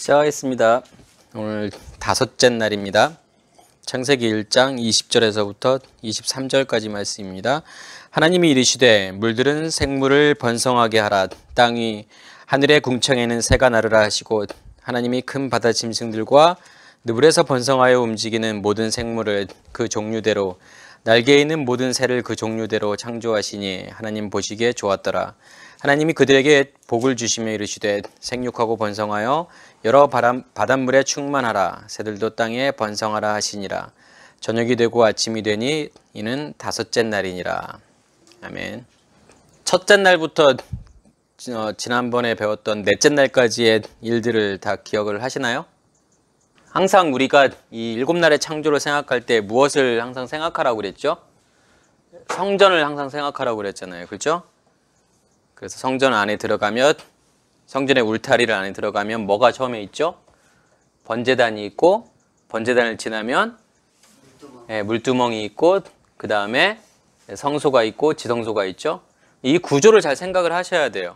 시작하겠습니다. 오늘 다섯째 날입니다. 창세기 1장 20절에서부터 23절까지 말씀입니다. 하나님이 이르시되 물들은 생물을 번성하게 하라. 땅이 하늘의 궁창에는 새가 나르라 하시고 하나님이 큰 바다 짐승들과 느물에서 번성하여 움직이는 모든 생물을 그 종류대로 날개에 있는 모든 새를 그 종류대로 창조하시니 하나님 보시기에 좋았더라. 하나님이 그들에게 복을 주시며 이르시되 생육하고 번성하여 여러 바닷물에 충만하라. 새들도 땅에 번성하라 하시니라. 저녁이 되고 아침이 되니 이는 다섯째 날이니라. 아멘. 첫째 날부터 지난번에 배웠던 넷째 날까지의 일들을 다 기억을 하시나요? 항상 우리가 이 일곱 날의 창조를 생각할 때 무엇을 항상 생각하라고 그랬죠? 성전을 항상 생각하라고 그랬잖아요. 그렇죠? 그래서 성전 안에 들어가면, 성전의 울타리를 안에 들어가면 뭐가 처음에 있죠? 번제단이 있고, 번제단을 지나면 물두멍이 있고, 그 다음에 성소가 있고 지성소가 있죠. 이 구조를 잘 생각을 하셔야 돼요.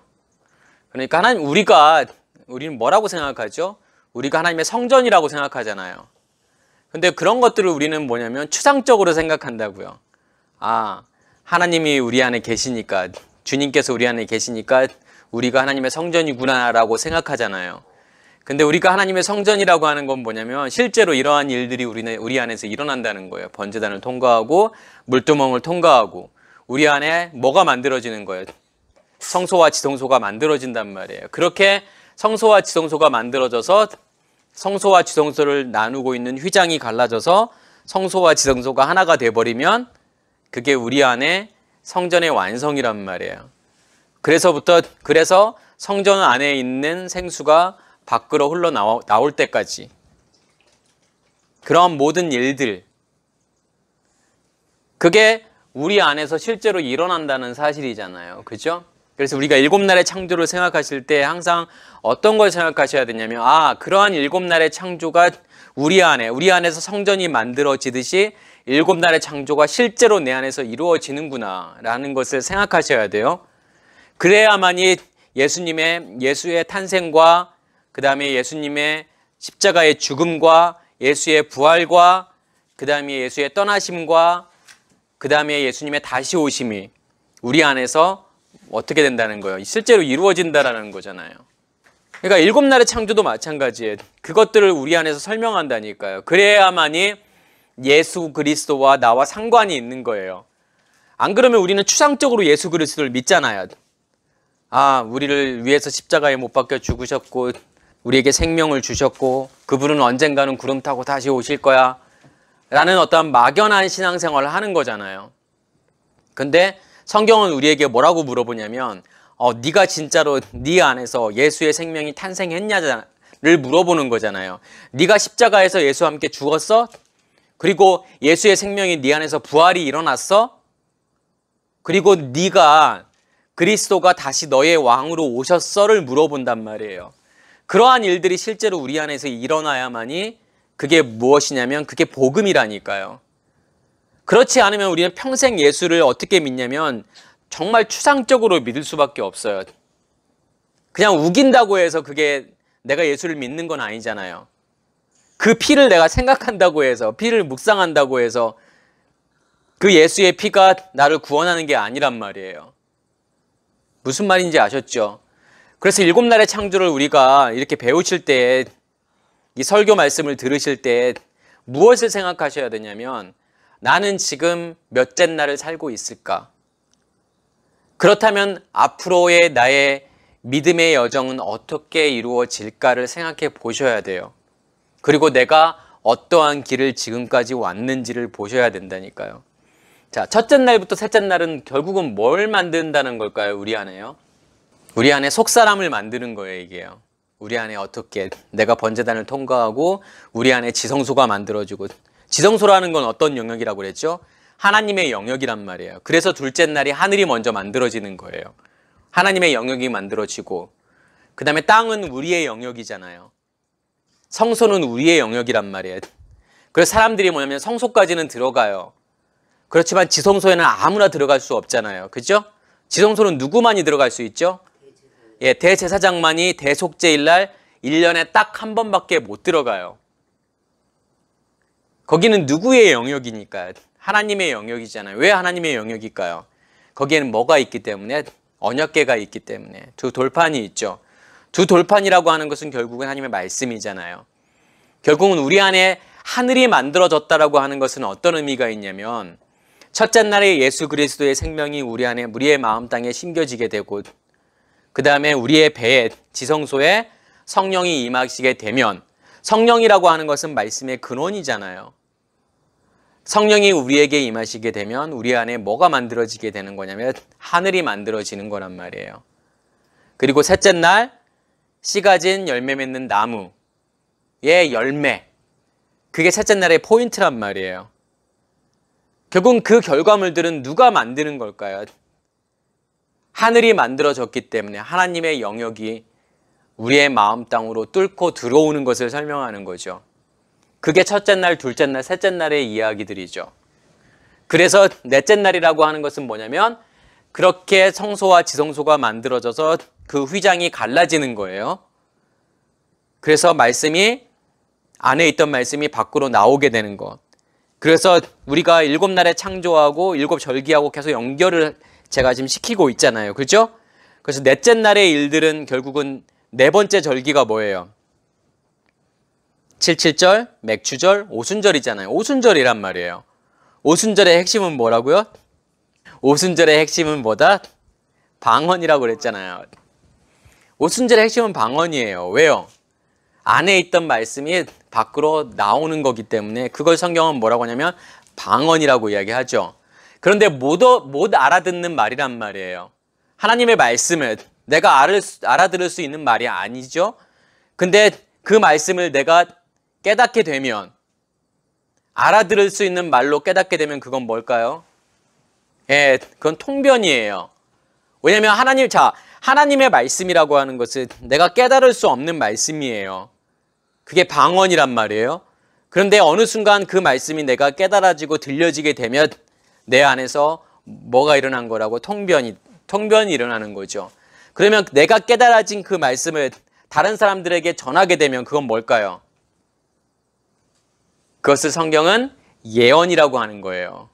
그러니까 우리는 뭐라고 생각하죠? 우리가 하나님의 성전이라고 생각하잖아요. 근데 그런 것들을 우리는 뭐냐면 추상적으로 생각한다고요. 아, 하나님이 우리 안에 계시니까, 주님께서 우리 안에 계시니까 우리가 하나님의 성전이구나라고 생각하잖아요. 근데 우리가 하나님의 성전이라고 하는 건 뭐냐면 실제로 이러한 일들이 우리 안에서 일어난다는 거예요. 번제단을 통과하고 물두멍을 통과하고 우리 안에 뭐가 만들어지는 거예요? 성소와 지성소가 만들어진단 말이에요. 그렇게 성소와 지성소가 만들어져서 성소와 지성소를 나누고 있는 휘장이 갈라져서 성소와 지성소가 하나가 돼버리면 그게 우리 안에 성전의 완성이란 말이에요. 그래서 성전 안에 있는 생수가 밖으로 흘러나올 때까지 그런 모든 일들, 그게 우리 안에서 실제로 일어난다는 사실이잖아요. 그죠? 그래서 우리가 일곱 날의 창조를 생각하실 때 항상 어떤 걸 생각하셔야 되냐면, 그러한 일곱 날의 창조가 우리 안에서 성전이 만들어지듯이 일곱 날의 창조가 실제로 내 안에서 이루어지는구나 라는 것을 생각하셔야 돼요. 그래야만이 예수의 탄생과 그 다음에 예수님의 십자가의 죽음과 예수의 부활과 그 다음에 예수의 떠나심과 그 다음에 예수님의 다시 오심이 우리 안에서 어떻게 된다는 거예요? 실제로 이루어진다라는 거잖아요. 그러니까 일곱 날의 창조도 마찬가지예요. 그것들을 우리 안에서 설명한다니까요. 그래야만이 예수 그리스도와 나와 상관이 있는 거예요. 안 그러면 우리는 추상적으로 예수 그리스도를 믿잖아요. 우리를 위해서 십자가에 못 박혀 죽으셨고 우리에게 생명을 주셨고 그분은 언젠가는 구름 타고 다시 오실 거야 라는 어떤 막연한 신앙생활을 하는 거잖아요. 근데 성경은 우리에게 뭐라고 물어보냐면 네가 진짜로 네 안에서 예수의 생명이 탄생했냐를 물어보는 거잖아요. 네가 십자가에서 예수와 함께 죽었어? 그리고 예수의 생명이 네 안에서 부활이 일어났어? 그리고 네가 그리스도가 다시 너의 왕으로 오셨어를 물어본단 말이에요. 그러한 일들이 실제로 우리 안에서 일어나야만이 그게 무엇이냐면 그게 복음이라니까요. 그렇지 않으면 우리는 평생 예수를 어떻게 믿냐면 정말 추상적으로 믿을 수밖에 없어요. 그냥 우긴다고 해서 그게 내가 예수를 믿는 건 아니잖아요. 그 피를 내가 생각한다고 해서, 피를 묵상한다고 해서 그 예수의 피가 나를 구원하는 게 아니란 말이에요. 무슨 말인지 아셨죠? 그래서 일곱 날의 창조를 우리가 이렇게 배우실 때, 이 설교 말씀을 들으실 때 무엇을 생각하셔야 되냐면 나는 지금 몇째 날을 살고 있을까? 그렇다면 앞으로의 나의 믿음의 여정은 어떻게 이루어질까를 생각해 보셔야 돼요. 그리고 내가 어떠한 길을 지금까지 왔는지를 보셔야 된다니까요. 자, 첫째 날부터 셋째 날은 결국은 뭘 만든다는 걸까요? 우리 안에요. 우리 안에 속사람을 만드는 거예요, 이게요. 우리 안에 어떻게 내가 번제단을 통과하고 우리 안에 지성소가 만들어지고, 지성소라는 건 어떤 영역이라고 그랬죠? 하나님의 영역이란 말이에요. 그래서 둘째 날이 하늘이 먼저 만들어지는 거예요. 하나님의 영역이 만들어지고 그 다음에 땅은 우리의 영역이잖아요. 성소는 우리의 영역이란 말이에요. 그래서 사람들이 뭐냐면 성소까지는 들어가요. 그렇지만 지성소에는 아무나 들어갈 수 없잖아요. 그죠? 지성소는 누구만이 들어갈 수 있죠? 대제사장만이 대속죄일 날 1년에 딱 한 번밖에 못 들어가요. 거기는 누구의 영역이니까? 하나님의 영역이잖아요. 왜 하나님의 영역일까요? 거기에는 뭐가 있기 때문에? 언약궤가 있기 때문에. 두 돌판이 있죠. 두 돌판이라고 하는 것은 결국은 하나님의 말씀이잖아요. 결국은 우리 안에 하늘이 만들어졌다라고 하는 것은 어떤 의미가 있냐면 첫째 날에 예수 그리스도의 생명이 우리 안에 우리의 마음 땅에 심겨지게 되고 그 다음에 우리의 배에 지성소에 성령이 임하시게 되면 성령이라고 하는 것은 말씀의 근원이잖아요. 성령이 우리에게 임하시게 되면 우리 안에 뭐가 만들어지게 되는 거냐면 하늘이 만들어지는 거란 말이에요. 그리고 셋째 날 씨 가진 열매 맺는 나무의 열매, 그게 셋째 날의 포인트란 말이에요. 결국은 그 결과물들은 누가 만드는 걸까요? 하늘이 만들어졌기 때문에 하나님의 영역이 우리의 마음 땅으로 뚫고 들어오는 것을 설명하는 거죠. 그게 첫째 날, 둘째 날, 셋째 날의 이야기들이죠. 그래서 넷째 날이라고 하는 것은 뭐냐면 그렇게 성소와 지성소가 만들어져서 그 휘장이 갈라지는 거예요. 그래서 말씀이 안에 있던 말씀이 밖으로 나오게 되는 것. 그래서 우리가 7날에 창조하고 7절기하고 계속 연결을 제가 지금 시키고 있잖아요. 그렇죠? 그래서 넷째 날의 일들은 결국은 네 번째 절기가 뭐예요? 77절, 맥추절, 오순절이잖아요. 오순절이란 말이에요. 오순절의 핵심은 뭐라고요? 오순절의 핵심은 뭐다? 방언이라고 그랬잖아요. 오순절의 핵심은 방언이에요. 왜요? 안에 있던 말씀이 밖으로 나오는 거기 때문에 그걸 성경은 뭐라고 하냐면 방언이라고 이야기하죠. 그런데 못 알아듣는 말이란 말이에요. 하나님의 말씀은 내가 알아들을 수 있는 말이 아니죠. 근데 그 말씀을 내가 깨닫게 되면, 알아들을 수 있는 말로 깨닫게 되면 그건 뭘까요? 예, 그건 통변이에요. 왜냐하면 하나님의 말씀이라고 하는 것은 내가 깨달을 수 없는 말씀이에요. 그게 방언이란 말이에요. 그런데 어느 순간 그 말씀이 내가 깨달아지고 들려지게 되면 내 안에서 뭐가 일어난 거라고? 통변이 일어나는 거죠. 그러면 내가 깨달아진 그 말씀을 다른 사람들에게 전하게 되면 그건 뭘까요? 그것을 성경은 예언이라고 하는 거예요.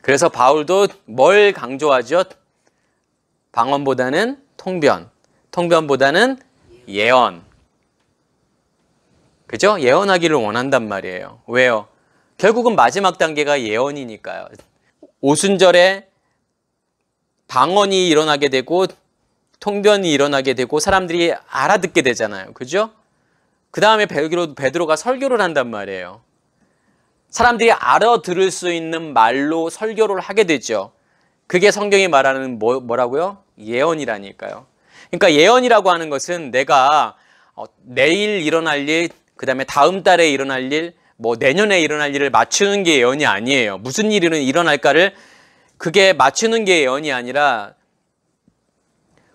그래서 바울도 뭘 강조하죠? 방언보다는 통변, 통변보다는 예언. 그죠? 예언하기를 원한단 말이에요. 왜요? 결국은 마지막 단계가 예언이니까요. 오순절에 방언이 일어나게 되고 통변이 일어나게 되고 사람들이 알아듣게 되잖아요. 그죠? 그 다음에 베드로가 설교를 한단 말이에요. 사람들이 알아들을 수 있는 말로 설교를 하게 되죠. 그게 성경이 말하는 뭐라고요? 예언이라니까요. 그러니까 예언이라고 하는 것은 내가 내일 일어날 일, 그 다음에 다음 달에 일어날 일, 내년에 일어날 일을 맞추는 게 예언이 아니에요. 무슨 일이 일어날까를 그게 맞추는 게 예언이 아니라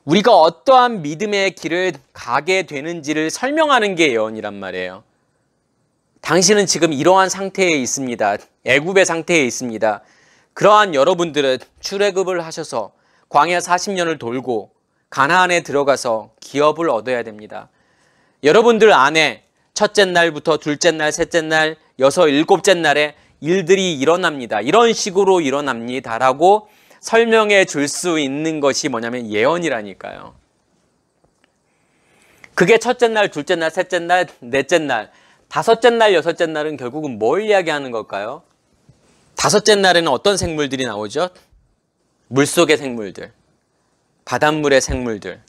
우리가 어떠한 믿음의 길을 가게 되는지를 설명하는 게 예언이란 말이에요. 당신은 지금 이러한 상태에 있습니다. 애굽의 상태에 있습니다. 그러한 여러분들은 출애굽을 하셔서 광야 40년을 돌고 가나안에 들어가서 기업을 얻어야 됩니다. 여러분들 안에 첫째 날부터 둘째 날, 셋째 날, 여섯, 일곱째 날에 일들이 일어납니다. 이런 식으로 일어납니다라고 설명해 줄 수 있는 것이 뭐냐면 예언이라니까요. 그게 첫째 날, 둘째 날, 셋째 날, 넷째 날, 다섯째 날, 여섯째 날은 결국은 뭘 이야기하는 걸까요? 다섯째 날에는 어떤 생물들이 나오죠? 물속의 생물들, 바닷물의 생물들.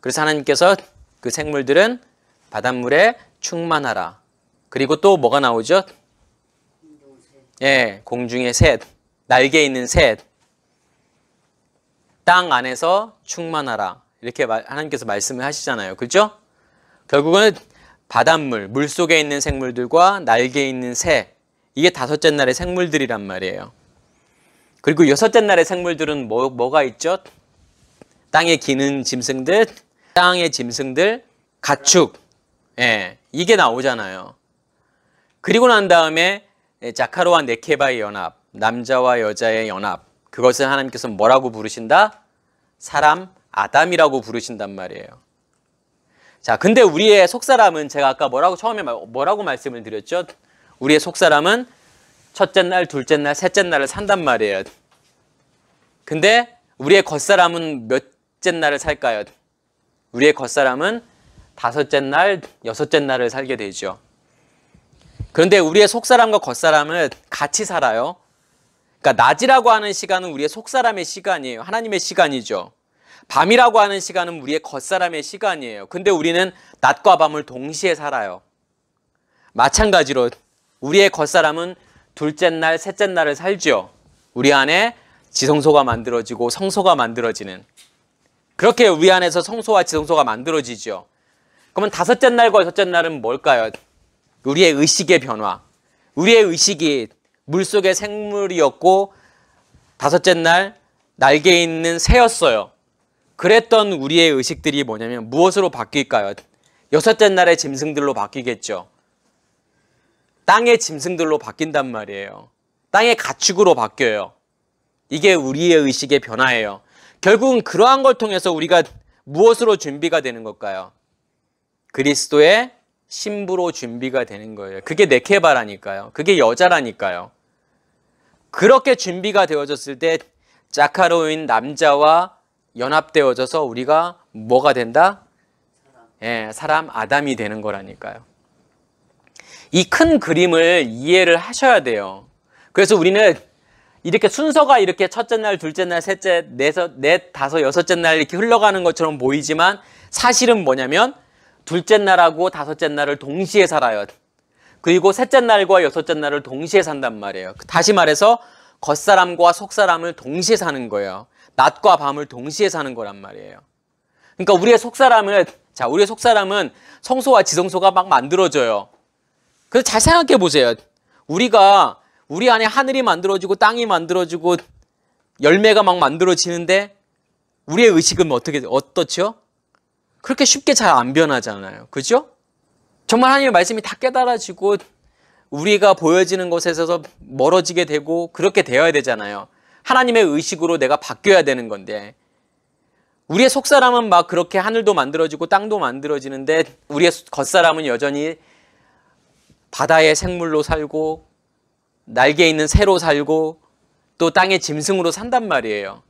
그래서 하나님께서 그 생물들은 바닷물에 충만하라. 그리고 또 뭐가 나오죠? 예, 공중의 새, 날개 있는 새. 땅 안에서 충만하라. 이렇게 하나님께서 말씀을 하시잖아요. 그렇죠? 결국은 바닷물, 물속에 있는 생물들과 날개 있는 새. 이게 다섯째 날의 생물들이란 말이에요. 그리고 여섯째 날의 생물들은 뭐가 있죠? 땅에 기는 짐승들, 땅의 짐승들, 가축. 예, 이게 나오잖아요. 그리고 난 다음에 자카로와 네케바의 연합, 남자와 여자의 연합. 그것을 하나님께서 뭐라고 부르신다? 사람, 아담이라고 부르신단 말이에요. 자, 근데 우리의 속사람은 제가 아까 처음에 뭐라고 말씀을 드렸죠? 우리의 속사람은 첫째 날, 둘째 날, 셋째 날을 산단 말이에요. 근데 우리의 겉사람은 몇째 날을 살까요? 우리의 겉사람은 다섯째 날, 여섯째 날을 살게 되죠. 그런데 우리의 속사람과 겉사람은 같이 살아요. 그러니까 낮이라고 하는 시간은 우리의 속사람의 시간이에요. 하나님의 시간이죠. 밤이라고 하는 시간은 우리의 겉사람의 시간이에요. 근데 우리는 낮과 밤을 동시에 살아요. 마찬가지로 우리의 겉사람은 둘째 날, 셋째 날을 살죠. 우리 안에 지성소가 만들어지고 성소가 만들어지는, 그렇게 우리 안에서 성소와 지성소가 만들어지죠. 그러면 다섯째 날과 여섯째 날은 뭘까요? 우리의 의식의 변화. 우리의 의식이 물속의 생물이었고 다섯째 날 날개 있는 새였어요. 그랬던 우리의 의식들이 뭐냐면 무엇으로 바뀔까요? 여섯째 날의 짐승들로 바뀌겠죠. 땅의 짐승들로 바뀐단 말이에요. 땅의 가축으로 바뀌어요. 이게 우리의 의식의 변화예요. 결국은 그러한 걸 통해서 우리가 무엇으로 준비가 되는 걸까요? 그리스도의 신부로 준비가 되는 거예요. 그게 네케바라니까요. 그게 여자라니까요. 그렇게 준비가 되어졌을 때 자카로인 남자와 연합되어져서 우리가 뭐가 된다? 사람 아담이 되는 거라니까요. 이 큰 그림을 이해를 하셔야 돼요. 그래서 우리는 이렇게 순서가 이렇게 첫째 날, 둘째 날, 셋째, 넷, 다섯, 여섯째 날 이렇게 흘러가는 것처럼 보이지만 사실은 뭐냐면 둘째 날하고 다섯째 날을 동시에 살아요. 그리고 셋째 날과 여섯째 날을 동시에 산단 말이에요. 다시 말해서 겉사람과 속사람을 동시에 사는 거예요. 낮과 밤을 동시에 사는 거란 말이에요. 그러니까 우리의 속사람은 성소와 지성소가 막 만들어져요. 그래서 잘 생각해 보세요. 우리 안에 하늘이 만들어지고 땅이 만들어지고 열매가 막 만들어지는데 우리의 의식은 어떻죠? 그렇게 쉽게 잘 안 변하잖아요. 그죠? 정말 하나님의 말씀이 다 깨달아지고 우리가 보여지는 것에서 멀어지게 되고 그렇게 되어야 되잖아요. 하나님의 의식으로 내가 바뀌어야 되는 건데 우리의 속사람은 막 그렇게 하늘도 만들어지고 땅도 만들어지는데 우리의 겉사람은 여전히 바다의 생물로 살고 날개 있는 새로 살고 또 땅의 짐승으로 산단 말이에요.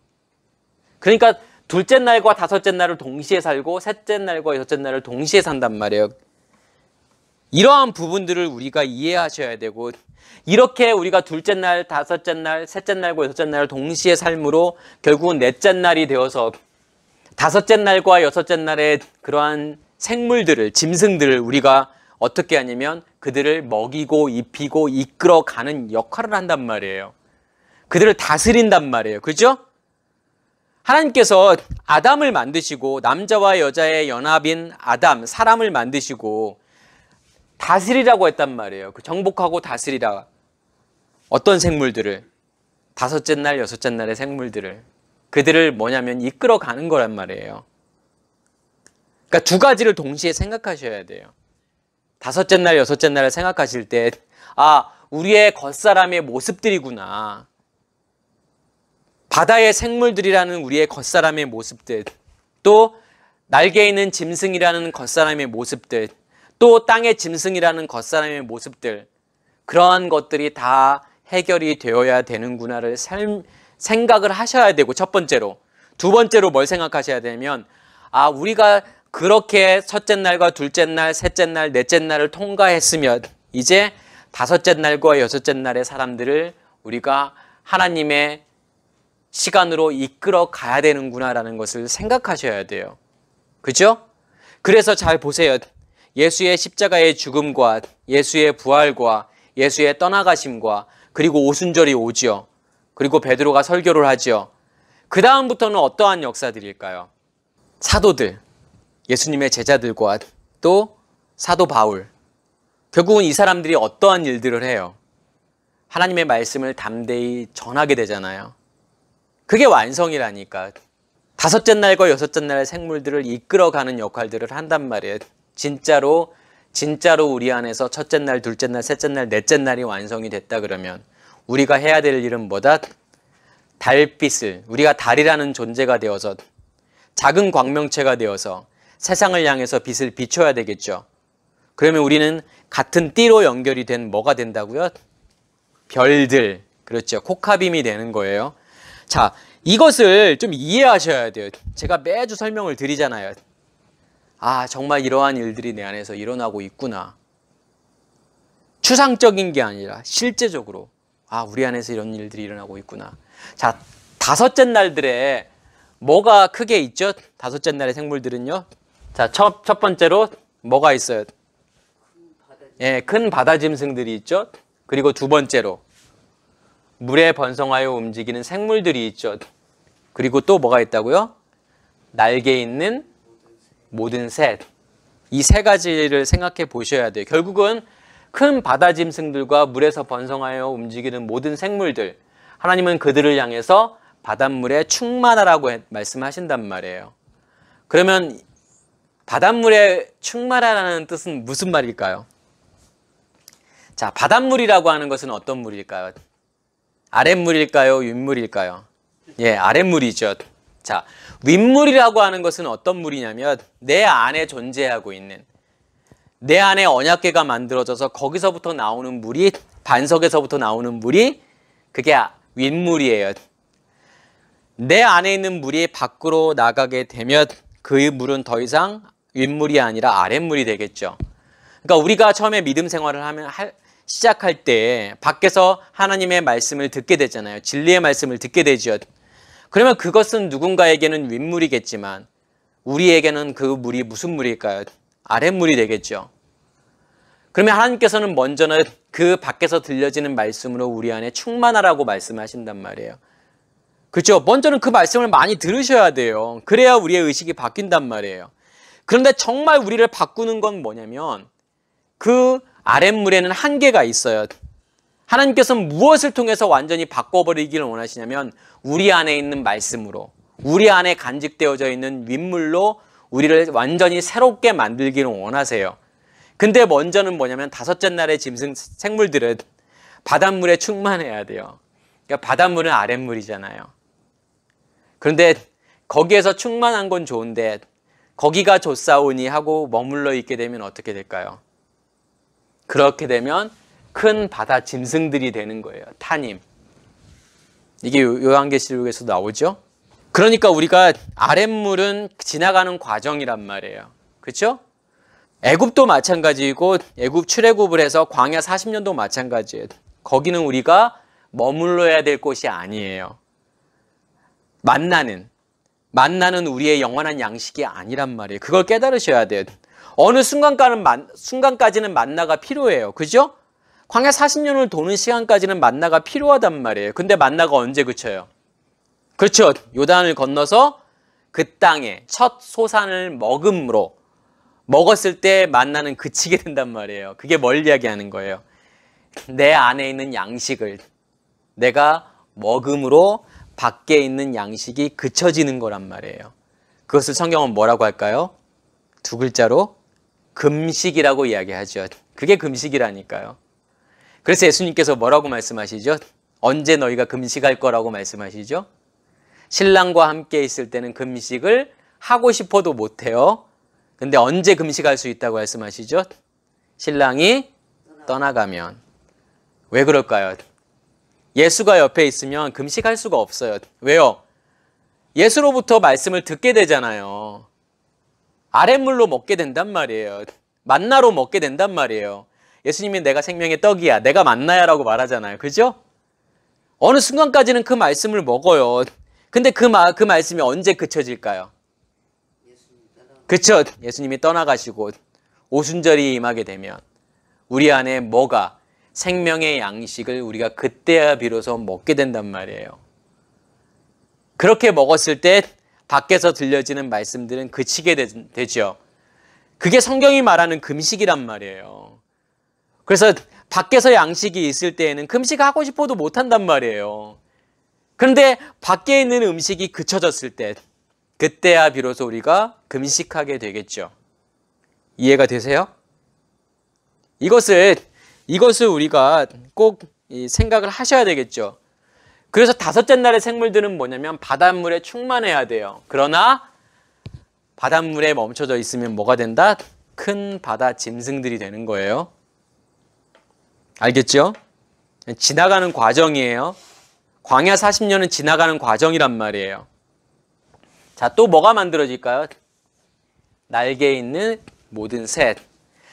그러니까 둘째 날과 다섯째 날을 동시에 살고 셋째 날과 여섯째 날을 동시에 산단 말이에요. 이러한 부분들을 우리가 이해하셔야 되고 이렇게 우리가 둘째 날, 다섯째 날, 셋째 날과 여섯째 날을 동시에 삶으로 결국은 넷째 날이 되어서 다섯째 날과 여섯째 날의 그러한 생물들을, 짐승들을 우리가 어떻게 하냐면 그들을 먹이고 입히고 이끌어가는 역할을 한단 말이에요. 그들을 다스린단 말이에요. 그죠? 하나님께서 아담을 만드시고 남자와 여자의 연합인 아담, 사람을 만드시고 다스리라고 했단 말이에요. 정복하고 다스리라. 어떤 생물들을? 다섯째 날, 여섯째 날의 생물들을. 그들을 뭐냐면 이끌어가는 거란 말이에요. 그러니까 두 가지를 동시에 생각하셔야 돼요. 다섯째 날, 여섯째 날을 생각하실 때 우리의 겉사람의 모습들이구나. 바다의 생물들이라는 우리의 겉사람의 모습들, 또 날개 있는 짐승이라는 겉사람의 모습들, 또 땅의 짐승이라는 겉사람의 모습들, 그러한 것들이 다 해결이 되어야 되는구나를 생각을 하셔야 되고, 첫 번째로. 두 번째로 뭘 생각하셔야 되면 우리가 그렇게 첫째 날과 둘째 날, 셋째 날, 넷째 날을 통과했으면 이제 다섯째 날과 여섯째 날의 사람들을 우리가 하나님의 시간으로 이끌어 가야 되는구나라는 것을 생각하셔야 돼요. 그죠? 그래서 잘 보세요. 예수의 십자가의 죽음과 예수의 부활과 예수의 떠나가심과 그리고 오순절이 오죠. 그리고 베드로가 설교를 하죠. 그 다음부터는 어떠한 역사들일까요? 사도들, 예수님의 제자들과 또 사도 바울. 결국은 이 사람들이 어떠한 일들을 해요? 하나님의 말씀을 담대히 전하게 되잖아요. 그게 완성이라니까. 다섯째 날과 여섯째 날의 생물들을 이끌어가는 역할들을 한단 말이에요. 진짜로 우리 안에서 첫째 날, 둘째 날, 셋째 날, 넷째 날이 완성이 됐다 그러면 우리가 해야 될 일은 뭐다? 달빛을, 우리가 달이라는 존재가 되어서 작은 광명체가 되어서 세상을 향해서 빛을 비춰야 되겠죠. 그러면 우리는 같은 띠로 연결이 된 뭐가 된다고요? 별들. 그렇죠. 코카빔이 되는 거예요. 자, 이것을 좀 이해하셔야 돼요. 제가 매주 설명을 드리잖아요. 아, 정말 이러한 일들이 내 안에서 일어나고 있구나. 추상적인 게 아니라 실제적으로 아, 우리 안에서 이런 일들이 일어나고 있구나. 자, 다섯째 날들에 뭐가 크게 있죠? 다섯째 날의 생물들은요. 자, 첫 번째로 뭐가 있어요? 예, 큰 바다 짐승들이 있죠. 그리고 두 번째로 물에 번성하여 움직이는 생물들이 있죠. 그리고 또 뭐가 있다고요? 날개 있는 모든 새. 이 세 가지를 생각해 보셔야 돼요. 결국은 큰 바다 짐승들과 물에서 번성하여 움직이는 모든 생물들, 하나님은 그들을 향해서 바닷물에 충만하라고 말씀하신단 말이에요. 그러면 바닷물에 충만하라는 뜻은 무슨 말일까요? 자, 바닷물이라고 하는 것은 어떤 물일까요? 아랫물일까요? 윗물일까요? 예, 아랫물이죠. 자, 윗물이라고 하는 것은 어떤 물이냐면 내 안에 존재하고 있는, 내 안에 언약궤가 만들어져서 거기서부터 나오는 물이, 반석에서부터 나오는 물이 그게 윗물이에요. 내 안에 있는 물이 밖으로 나가게 되면 그 물은 더 이상 윗물이 아니라 아랫물이 되겠죠. 그러니까 우리가 처음에 믿음 생활을 시작할 때 밖에서 하나님의 말씀을 듣게 되잖아요. 진리의 말씀을 듣게 되죠. 그러면 그것은 누군가에게는 윗물이겠지만 우리에게는 그 물이 무슨 물일까요? 아랫물이 되겠죠. 그러면 하나님께서는 먼저는 그 밖에서 들려지는 말씀으로 우리 안에 충만하라고 말씀하신단 말이에요. 그렇죠? 먼저는 그 말씀을 많이 들으셔야 돼요. 그래야 우리의 의식이 바뀐단 말이에요. 그런데 정말 우리를 바꾸는 건 뭐냐면 그 아랫물에는 한계가 있어요. 하나님께서는 무엇을 통해서 완전히 바꿔버리기를 원하시냐면 우리 안에 있는 말씀으로, 우리 안에 간직되어져 있는 윗물로 우리를 완전히 새롭게 만들기를 원하세요. 근데 먼저는 뭐냐면 다섯째 날의 짐승 생물들은 바닷물에 충만해야 돼요. 그러니까 바닷물은 아랫물이잖아요. 그런데 거기에서 충만한 건 좋은데 거기가 좋사오니 하고 머물러 있게 되면 어떻게 될까요? 그렇게 되면 큰 바다 짐승들이 되는 거예요. 타님. 이게 요한계시록에서 나오죠. 그러니까 우리가 아랫물은 지나가는 과정이란 말이에요. 그렇죠? 애굽도 마찬가지이고 애굽 출애굽을 해서 광야 40년도 마찬가지예요. 거기는 우리가 머물러야 될 곳이 아니에요. 만나는 우리의 영원한 양식이 아니란 말이에요. 그걸 깨달으셔야 돼요. 어느 순간까지는 만나가 필요해요. 그죠? 광야 40년을 도는 시간까지는 만나가 필요하단 말이에요. 근데 만나가 언제 그쳐요? 그렇죠. 요단을 건너서 그 땅에 첫 소산을 먹었을 때 만나는 그치게 된단 말이에요. 그게 뭘 이야기하는 거예요? 내 안에 있는 양식을 내가 먹음으로 밖에 있는 양식이 그쳐지는 거란 말이에요. 그것을 성경은 뭐라고 할까요? 두 글자로 금식이라고 이야기하죠. 그게 금식이라니까요. 그래서 예수님께서 뭐라고 말씀하시죠? 언제 너희가 금식할 거라고 말씀하시죠? 신랑과 함께 있을 때는 금식을 하고 싶어도 못해요. 근데 언제 금식할 수 있다고 말씀하시죠? 신랑이 떠나가면. 왜 그럴까요? 예수가 옆에 있으면 금식할 수가 없어요. 왜요? 예수로부터 말씀을 듣게 되잖아요. 아랫물로 먹게 된단 말이에요. 만나로 먹게 된단 말이에요. 예수님이 내가 생명의 떡이야, 내가 만나야라고 말하잖아요. 그죠? 어느 순간까지는 그 말씀을 먹어요. 근데 그 말씀이 언제 그쳐질까요? 그쵸? 예수님이 떠나가시고 오순절이 임하게 되면 우리 안에 뭐가 생명의 양식을 우리가 그때야 비로소 먹게 된단 말이에요. 그렇게 먹었을 때 밖에서 들려지는 말씀들은 그치게 되죠. 그게 성경이 말하는 금식이란 말이에요. 그래서 밖에서 양식이 있을 때에는 금식하고 싶어도 못한단 말이에요. 그런데 밖에 있는 음식이 그쳐졌을 때 그때야 비로소 우리가 금식하게 되겠죠. 이해가 되세요? 이것을 우리가 꼭 생각을 하셔야 되겠죠. 그래서 다섯째 날의 생물들은 뭐냐면 바닷물에 충만해야 돼요. 그러나 바닷물에 멈춰져 있으면 뭐가 된다? 큰 바다 짐승들이 되는 거예요. 알겠죠? 지나가는 과정이에요. 광야 40년은 지나가는 과정이란 말이에요. 자, 또 뭐가 만들어질까요? 날개 있는 모든 셋.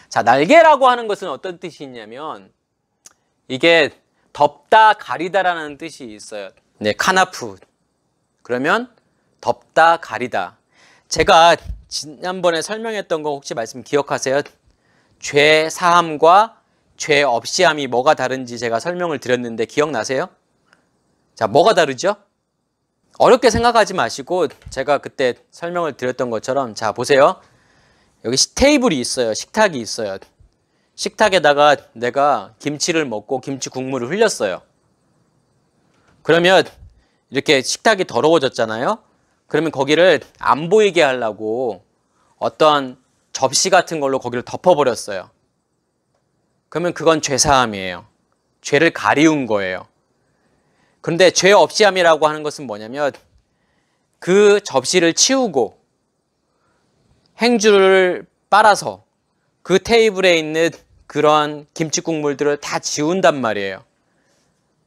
자, 날개라고 하는 것은 어떤 뜻이 있냐면 이게 덮다 가리다라는 뜻이 있어요. 네, 카나프. 그러면 덮다 가리다. 제가 지난번에 설명했던 거 혹시 말씀 기억하세요? 죄 사함과 죄 없이 함이 뭐가 다른지 제가 설명을 드렸는데 기억나세요? 자, 뭐가 다르죠? 어렵게 생각하지 마시고 제가 그때 설명을 드렸던 것처럼 자, 보세요. 여기 테이블이 있어요. 식탁이 있어요. 식탁에다가 내가 김치를 먹고 김치 국물을 흘렸어요. 그러면 이렇게 식탁이 더러워졌잖아요. 그러면 거기를 안 보이게 하려고 어떤 접시 같은 걸로 거기를 덮어버렸어요. 그러면 그건 죄사함이에요. 죄를 가리운 거예요. 그런데 죄 없이 함이라고 하는 것은 뭐냐면 그 접시를 치우고 행주를 빨아서 그 테이블에 있는 그런 김치 국물들을 다 지운단 말이에요.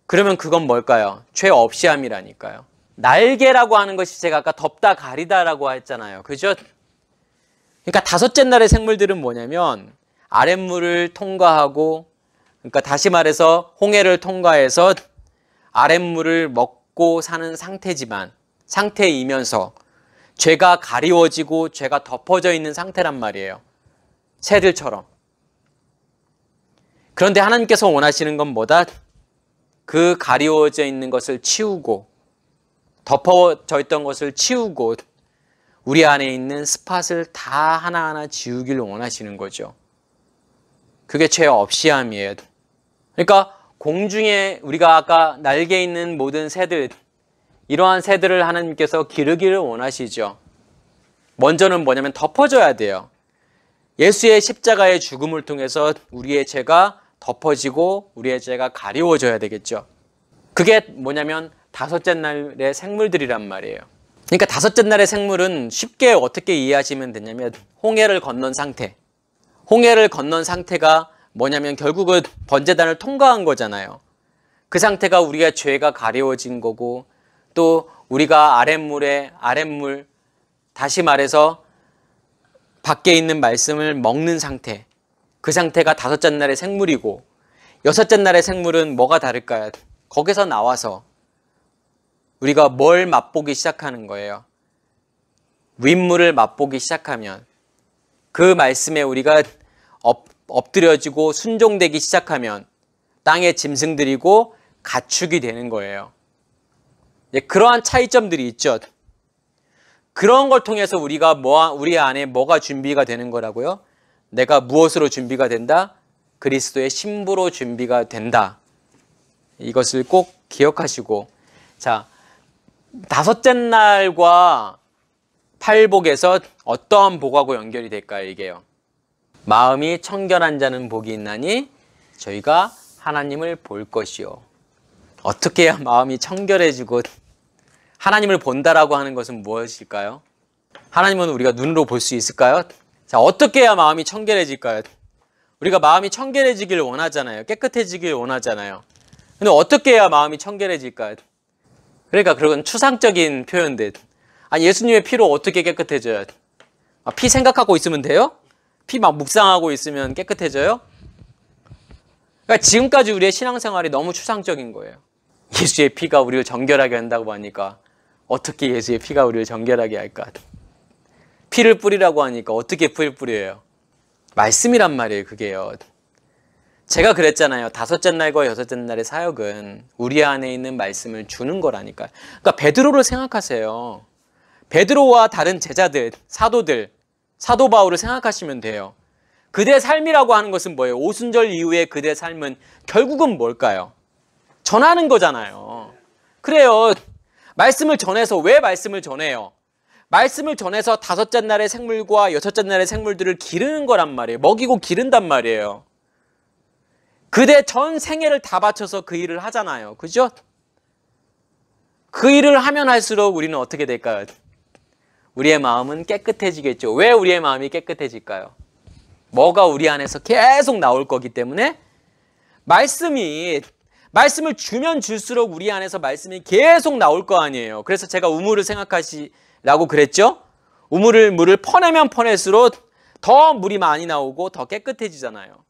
그러면 그건 뭘까요? 죄 없이 함이라니까요. 날개라고 하는 것이 제가 아까 덮다 가리다라고 했잖아요. 그죠? 그러니까 다섯째 날의 생물들은 뭐냐면 아랫물을 통과하고, 그러니까 다시 말해서 홍해를 통과해서 아랫물을 먹고 사는 상태이면서 죄가 가리워지고 죄가 덮어져 있는 상태란 말이에요. 새들처럼. 그런데 하나님께서 원하시는 건 뭐다? 그 가리워져 있는 것을 치우고 덮어져 있던 것을 치우고 우리 안에 있는 스팟을 다 하나하나 지우기를 원하시는 거죠. 그게 죄 없이 함이에요. 그러니까 공중에 우리가 아까 날개 있는 모든 새들, 이러한 새들을 하나님께서 기르기를 원하시죠. 먼저는 뭐냐면 덮어져야 돼요. 예수의 십자가의 죽음을 통해서 우리의 죄가 덮어지고 우리의 죄가 가리워져야 되겠죠. 그게 뭐냐면 다섯째 날의 생물들이란 말이에요. 그러니까 다섯째 날의 생물은 쉽게 어떻게 이해하시면 되냐면 홍해를 건넌 상태. 홍해를 건넌 상태가 뭐냐면 결국은 번제단을 통과한 거잖아요. 그 상태가 우리가 죄가 가리워진 거고 또 우리가 아랫물, 다시 말해서 밖에 있는 말씀을 먹는 상태. 그 상태가 다섯째 날의 생물이고 여섯째 날의 생물은 뭐가 다를까요? 거기서 나와서 우리가 뭘 맛보기 시작하는 거예요. 윗물을 맛보기 시작하면 그 말씀에 우리가 엎드려지고 순종되기 시작하면 땅의 짐승들이고 가축이 되는 거예요. 그러한 차이점들이 있죠. 그런 걸 통해서 우리가 우리 안에 뭐가 준비가 되는 거라고요? 내가 무엇으로 준비가 된다? 그리스도의 신부로 준비가 된다. 이것을 꼭 기억하시고, 자, 다섯째 날과 팔복에서 어떠한 복하고 연결이 될까요? 이게요. 마음이 청결한 자는 복이 있나니 저희가 하나님을 볼 것이요. 어떻게 해야 마음이 청결해지고 하나님을 본다라고 하는 것은 무엇일까요? 하나님은 우리가 눈으로 볼 수 있을까요? 자, 어떻게 해야 마음이 청결해질까요? 우리가 마음이 청결해지길 원하잖아요. 깨끗해지길 원하잖아요. 근데 어떻게 해야 마음이 청결해질까요? 그러니까 그런 추상적인 표현들. 아니, 예수님의 피로 어떻게 깨끗해져요? 피 생각하고 있으면 돼요? 피 막 묵상하고 있으면 깨끗해져요? 그러니까 지금까지 우리의 신앙생활이 너무 추상적인 거예요. 예수의 피가 우리를 정결하게 한다고 하니까 어떻게 예수의 피가 우리를 정결하게 할까? 피를 뿌리라고 하니까 어떻게 피를 뿌려요? 말씀이란 말이에요, 그게요. 제가 그랬잖아요. 다섯째 날과 여섯째 날의 사역은 우리 안에 있는 말씀을 주는 거라니까요. 그러니까 베드로를 생각하세요. 베드로와 다른 제자들, 사도 바울을 생각하시면 돼요. 그들의 삶이라고 하는 것은 뭐예요? 오순절 이후에 그들의 삶은 결국은 뭘까요? 전하는 거잖아요. 그래요. 말씀을 전해서 왜 말씀을 전해요? 말씀을 전해서 다섯째 날의 생물과 여섯째 날의 생물들을 기르는 거란 말이에요. 먹이고 기른단 말이에요. 그대 전 생애를 다 바쳐서 그 일을 하잖아요. 그죠? 그 일을 하면 할수록 우리는 어떻게 될까요? 우리의 마음은 깨끗해지겠죠. 왜 우리의 마음이 깨끗해질까요? 뭐가 우리 안에서 계속 나올 거기 때문에 말씀을 주면 줄수록 우리 안에서 말씀이 계속 나올 거 아니에요. 그래서 제가 우물을 생각하시라고 그랬죠. 물을 퍼내면 퍼낼수록 더 물이 많이 나오고 더 깨끗해지잖아요.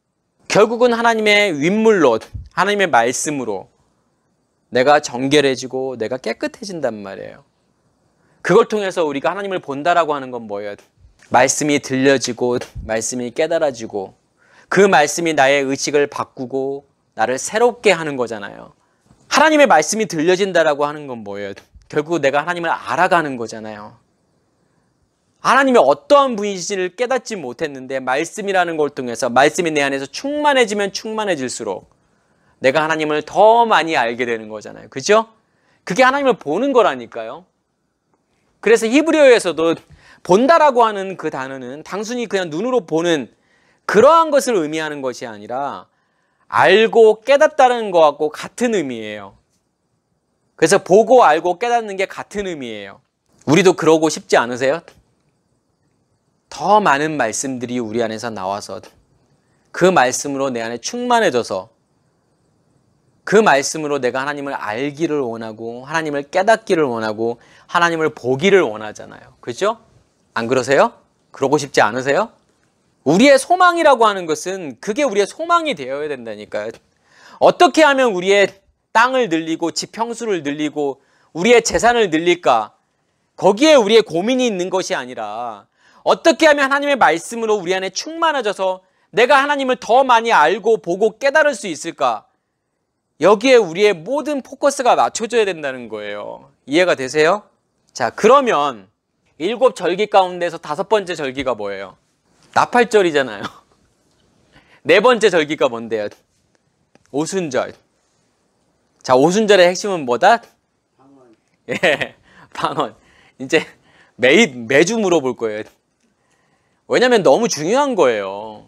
결국은 하나님의 윗물로, 하나님의 말씀으로 내가 정결해지고 내가 깨끗해진단 말이에요. 그걸 통해서 우리가 하나님을 본다라고 하는 건 뭐예요? 말씀이 들려지고 말씀이 깨달아지고 그 말씀이 나의 의식을 바꾸고 나를 새롭게 하는 거잖아요. 하나님의 말씀이 들려진다라고 하는 건 뭐예요? 결국 내가 하나님을 알아가는 거잖아요. 하나님이 어떠한 분이신지를 깨닫지 못했는데 말씀이라는 걸 통해서 말씀이 내 안에서 충만해지면 충만해질수록 내가 하나님을 더 많이 알게 되는 거잖아요. 그죠? 그게 하나님을 보는 거라니까요. 그래서 히브리어에서도 본다라고 하는 그 단어는 단순히 그냥 눈으로 보는 그러한 것을 의미하는 것이 아니라 알고 깨닫다는 것과 같은 의미예요. 그래서 보고 알고 깨닫는 게 같은 의미예요. 우리도 그러고 싶지 않으세요? 더 많은 말씀들이 우리 안에서 나와서 그 말씀으로 내 안에 충만해져서 그 말씀으로 내가 하나님을 알기를 원하고 하나님을 깨닫기를 원하고 하나님을 보기를 원하잖아요. 그렇죠? 안 그러세요? 그러고 싶지 않으세요? 우리의 소망이라고 하는 것은 그게 우리의 소망이 되어야 된다니까요. 어떻게 하면 우리의 땅을 늘리고 집 평수를 늘리고 우리의 재산을 늘릴까? 거기에 우리의 고민이 있는 것이 아니라 어떻게 하면 하나님의 말씀으로 우리 안에 충만해져서 내가 하나님을 더 많이 알고 보고 깨달을 수 있을까? 여기에 우리의 모든 포커스가 맞춰져야 된다는 거예요. 이해가 되세요? 자, 그러면 7절기 가운데서 5번째 절기가 뭐예요? 나팔절이잖아요. 4번째 절기가 뭔데요? 오순절. 자, 오순절의 핵심은 뭐다? 방언. 예, 방언. 이제 매주 물어볼 거예요. 왜냐면 너무 중요한 거예요.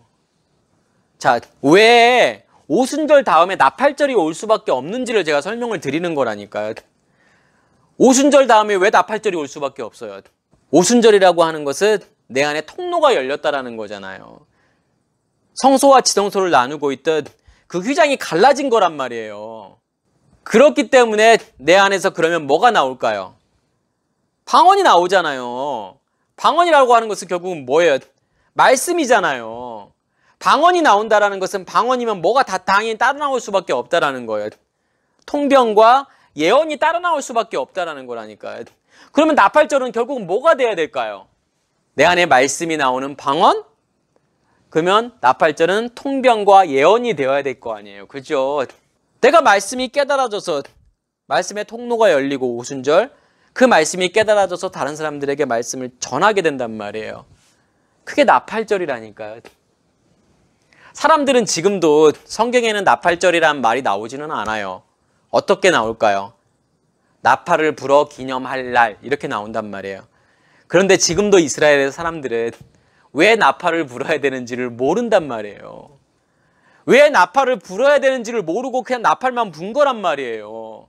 자, 왜 오순절 다음에 나팔절이 올 수밖에 없는지를 제가 설명을 드리는 거라니까요. 오순절 다음에 왜 나팔절이 올 수밖에 없어요? 오순절이라고 하는 것은 내 안에 통로가 열렸다라는 거잖아요. 성소와 지성소를 나누고 있던 그 휘장이 갈라진 거란 말이에요. 그렇기 때문에 내 안에서 그러면 뭐가 나올까요? 방언이 나오잖아요. 방언이라고 하는 것은 결국은 뭐예요? 말씀이잖아요. 방언이 나온다라는 것은 방언이면 뭐가 다 당연히 따라 나올 수밖에 없다라는 거예요. 통병과 예언이 따라 나올 수밖에 없다라는 거라니까요. 그러면 나팔절은 결국은 뭐가 돼야 될까요? 내 안에 말씀이 나오는 방언? 그러면 나팔절은 통병과 예언이 되어야 될 거 아니에요. 그죠? 내가 말씀이 깨달아져서 말씀의 통로가 열리고 오순절 그 말씀이 깨달아져서 다른 사람들에게 말씀을 전하게 된단 말이에요. 그게 나팔절이라니까요. 사람들은 지금도 성경에는 나팔절이란 말이 나오지는 않아요. 어떻게 나올까요? 나팔을 불어 기념할 날 이렇게 나온단 말이에요. 그런데 지금도 이스라엘의 사람들은 왜 나팔을 불어야 되는지를 모른단 말이에요. 왜 나팔을 불어야 되는지를 모르고 그냥 나팔만 분 거란 말이에요.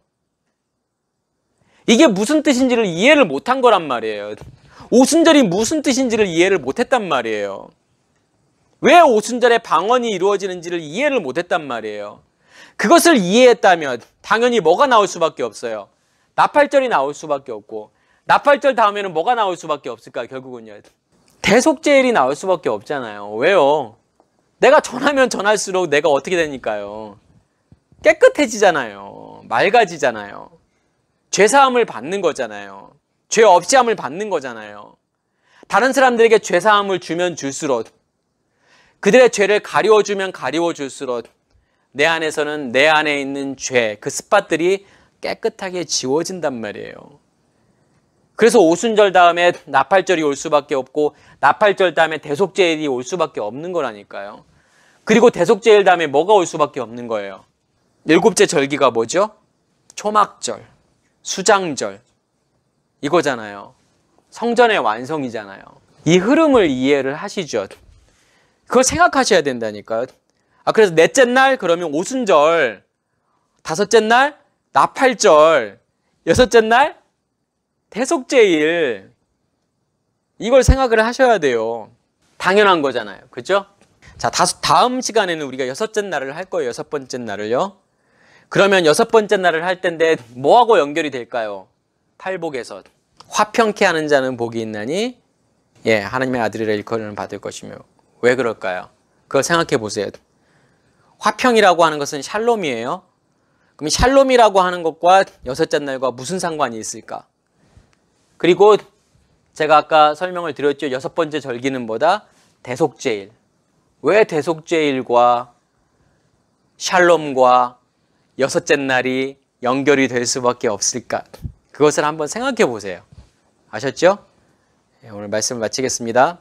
이게 무슨 뜻인지를 이해를 못한 거란 말이에요. 오순절이 무슨 뜻인지를 이해를 못했단 말이에요. 왜 오순절에 방언이 이루어지는지를 이해를 못했단 말이에요. 그것을 이해했다면 당연히 뭐가 나올 수밖에 없어요. 나팔절이 나올 수밖에 없고 나팔절 다음에는 뭐가 나올 수밖에 없을까? 결국은요. 대속죄일이 나올 수밖에 없잖아요. 왜요? 내가 전하면 전할수록 내가 어떻게 되니까요? 깨끗해지잖아요. 맑아지잖아요. 죄사함을 받는 거잖아요. 죄 없이 함을 받는 거잖아요. 다른 사람들에게 죄사함을 주면 줄수록 그들의 죄를 가리워주면 가리워줄수록 내 안에서는 내 안에 있는 죄, 그 스팟들이 깨끗하게 지워진단 말이에요. 그래서 오순절 다음에 나팔절이 올 수밖에 없고 나팔절 다음에 대속죄일이 올 수밖에 없는 거라니까요. 그리고 대속죄일 다음에 뭐가 올 수밖에 없는 거예요. 7째 절기가 뭐죠? 초막절, 수장절 이거잖아요. 성전의 완성이잖아요. 이 흐름을 이해를 하시죠. 그걸 생각하셔야 된다니까요. 그래서 넷째 날 그러면 오순절, 5째 날 나팔절, 6째 날 대속죄일 이걸 생각을 하셔야 돼요. 당연한 거잖아요. 그죠? 자, 다음 시간에는 우리가 여섯째 날을 할 거예요. 여섯 번째 날을요. 그러면 여섯 번째 날을 할 텐데 뭐하고 연결이 될까요? 팔복에서 화평케 하는 자는 복이 있나니 예, 하나님의 아들이라 일컬음을 받을 것이며. 왜 그럴까요? 그걸 생각해 보세요. 화평이라고 하는 것은 샬롬이에요. 그럼 샬롬이라고 하는 것과 여섯째 날과 무슨 상관이 있을까? 그리고 제가 아까 설명을 드렸죠. 여섯 번째 절기는 뭐다? 대속제일. 왜 대속제일과 샬롬과 여섯째 날이 연결이 될 수밖에 없을까? 그것을 한번 생각해 보세요. 아셨죠? 오늘 말씀을 마치겠습니다.